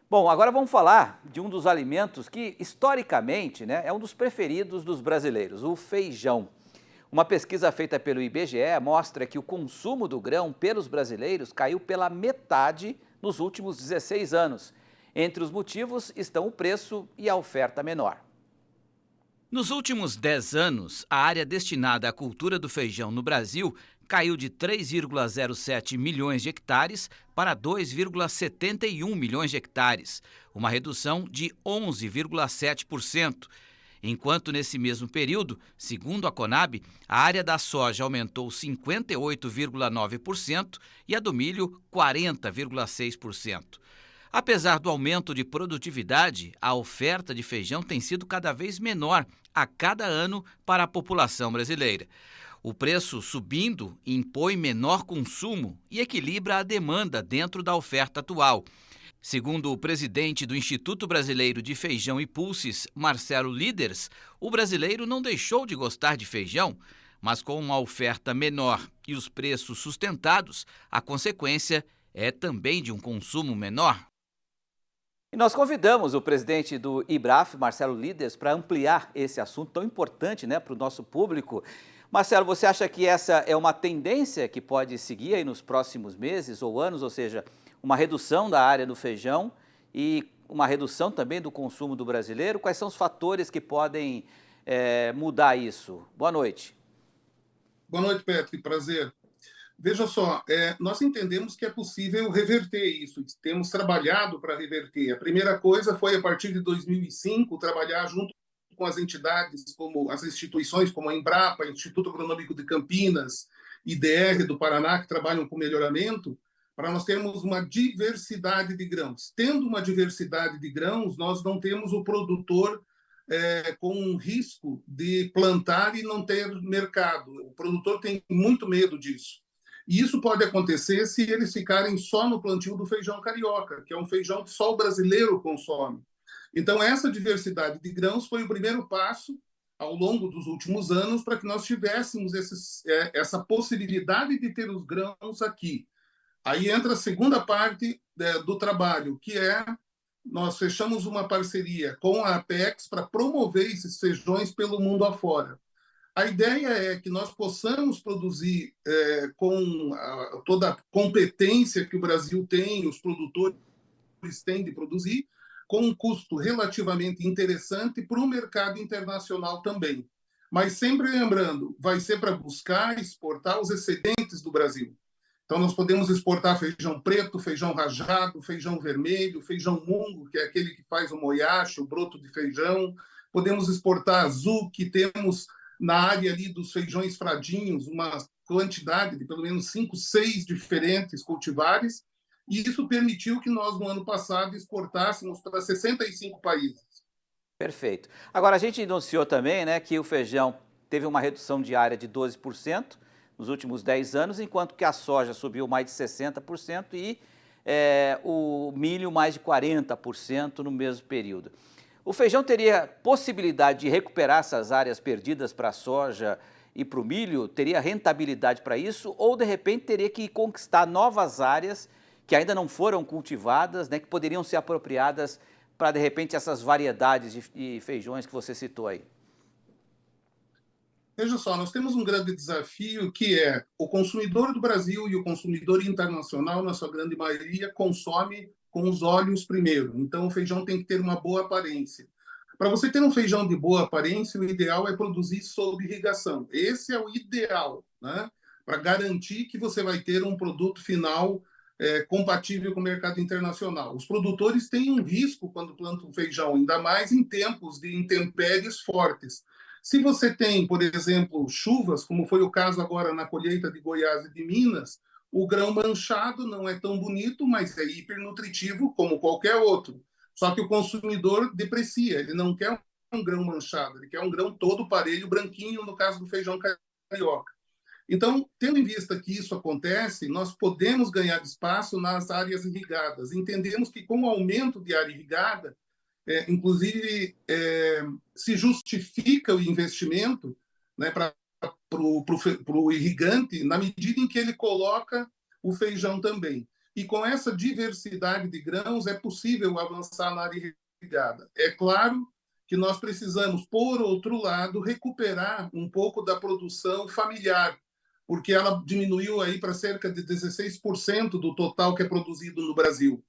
Bom, agora vamos falar de um dos alimentos que, historicamente, né, é um dos preferidos dos brasileiros, o feijão. Uma pesquisa feita pelo IBGE mostra que o consumo do grão pelos brasileiros caiu pela metade nos últimos 16 anos. Entre os motivos estão o preço e a oferta menor. Nos últimos 10 anos, a área destinada à cultura do feijão no Brasil caiu de 3,07 milhões de hectares para 2,71 milhões de hectares, uma redução de 11,7%. Enquanto nesse mesmo período, segundo a Conab, a área da soja aumentou 58,9% e a do milho 40,6%. Apesar do aumento de produtividade, a oferta de feijão tem sido cada vez menor a cada ano para a população brasileira. O preço subindo impõe menor consumo e equilibra a demanda dentro da oferta atual. Segundo o presidente do Instituto Brasileiro de Feijão e Pulses, Marcelo Líders, o brasileiro não deixou de gostar de feijão, mas com uma oferta menor e os preços sustentados, a consequência é também de um consumo menor. E nós convidamos o presidente do IBRAF, Marcelo Líders, para ampliar esse assunto tão importante, né, para o nosso público. Marcelo, você acha que essa é uma tendência que pode seguir aí nos próximos meses ou anos, ou seja, uma redução da área do feijão e uma redução também do consumo do brasileiro? Quais são os fatores que podem mudar isso? Boa noite. Boa noite, Petri. Prazer. Veja só, nós entendemos que é possível reverter isso. Temos trabalhado para reverter. A primeira coisa foi, a partir de 2005, trabalhar junto com as entidades, como as instituições como a Embrapa, Instituto Agronômico de Campinas, IDR do Paraná, que trabalham com melhoramento, para nós termos uma diversidade de grãos. Tendo uma diversidade de grãos, nós não temos o produtor com um risco de plantar e não ter mercado. O produtor tem muito medo disso. E isso pode acontecer se eles ficarem só no plantio do feijão carioca, que é um feijão que só o brasileiro consome. Então, essa diversidade de grãos foi o primeiro passo ao longo dos últimos anos para que nós tivéssemos essa possibilidade de ter os grãos aqui. Aí entra a segunda parte do trabalho, que é nós fechamos uma parceria com a Apex para promover esses feijões pelo mundo afora. A ideia é que nós possamos produzir com toda a competência que o Brasil tem, os produtores têm de produzir, com um custo relativamente interessante para o mercado internacional também. Mas sempre lembrando, vai ser para buscar exportar os excedentes do Brasil. Então, nós podemos exportar feijão preto, feijão rajado, feijão vermelho, feijão mungo, que é aquele que faz o moyache, o broto de feijão. Podemos exportar azul, que temos na área ali dos feijões fradinhos uma quantidade de pelo menos 5, 6 diferentes cultivares. E isso permitiu que nós, no ano passado, exportássemos para 65 países. Perfeito. Agora, a gente anunciou também, né, que o feijão teve uma redução de área de 12% nos últimos 10 anos, enquanto que a soja subiu mais de 60% e o milho mais de 40% no mesmo período. O feijão teria possibilidade de recuperar essas áreas perdidas para a soja e para o milho? Teria rentabilidade para isso? Ou, de repente, teria que conquistar novas áreas que ainda não foram cultivadas, né, que poderiam ser apropriadas para, de repente, essas variedades de feijões que você citou aí? Veja só, nós temos um grande desafio que é o consumidor do Brasil e o consumidor internacional, na sua grande maioria, consome com os olhos primeiro. Então, o feijão tem que ter uma boa aparência. Para você ter um feijão de boa aparência, o ideal é produzir sob irrigação. Esse é o ideal, né? Para garantir que você vai ter um produto final compatível com o mercado internacional. Os produtores têm um risco quando plantam feijão, ainda mais em tempos de intempéries fortes. Se você tem, por exemplo, chuvas, como foi o caso agora na colheita de Goiás e de Minas, o grão manchado não é tão bonito, mas é hipernutritivo como qualquer outro. Só que o consumidor deprecia, ele não quer um grão manchado, ele quer um grão todo parelho, branquinho, no caso do feijão carioca. Então, tendo em vista que isso acontece, nós podemos ganhar espaço nas áreas irrigadas. Entendemos que com o aumento de área irrigada, inclusive, se justifica o investimento, né, para o irrigante, na medida em que ele coloca o feijão também. e com essa diversidade de grãos é possível avançar na área irrigada. É claro que nós precisamos, por outro lado, recuperar um pouco da produção familiar, porque ela diminuiu aí para cerca de 16% do total que é produzido no Brasil.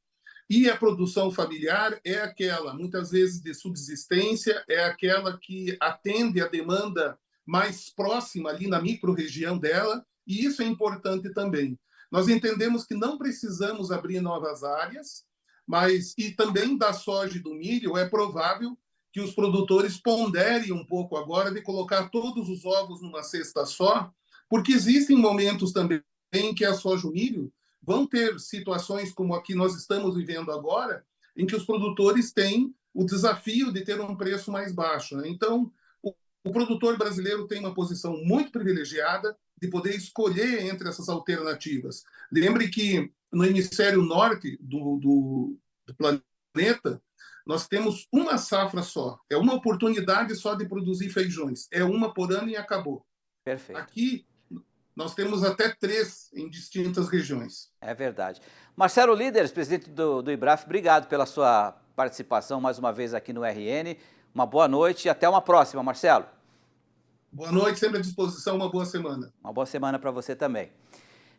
E a produção familiar é aquela, muitas vezes, de subsistência, é aquela que atende a demanda mais próxima ali na micro-região dela, e isso é importante também. Nós entendemos que não precisamos abrir novas áreas, mas e também da soja e do milho é provável que os produtores ponderem um pouco agora de colocar todos os ovos numa cesta só, porque existem momentos também em que a soja e o milho vão ter situações como a que nós estamos vivendo agora, em que os produtores têm o desafio de ter um preço mais baixo, né? Então, o produtor brasileiro tem uma posição muito privilegiada de poder escolher entre essas alternativas. Lembre que no hemisfério norte do planeta, nós temos uma safra só, é uma oportunidade só de produzir feijões, é uma por ano e acabou. Perfeito. Aqui, nós temos até 3 em distintas regiões. É verdade. Marcelo Líderes, presidente do IBRAF, obrigado pela sua participação mais uma vez aqui no RN. Uma boa noite e até uma próxima, Marcelo. Boa noite, sempre à disposição, uma boa semana. Uma boa semana para você também.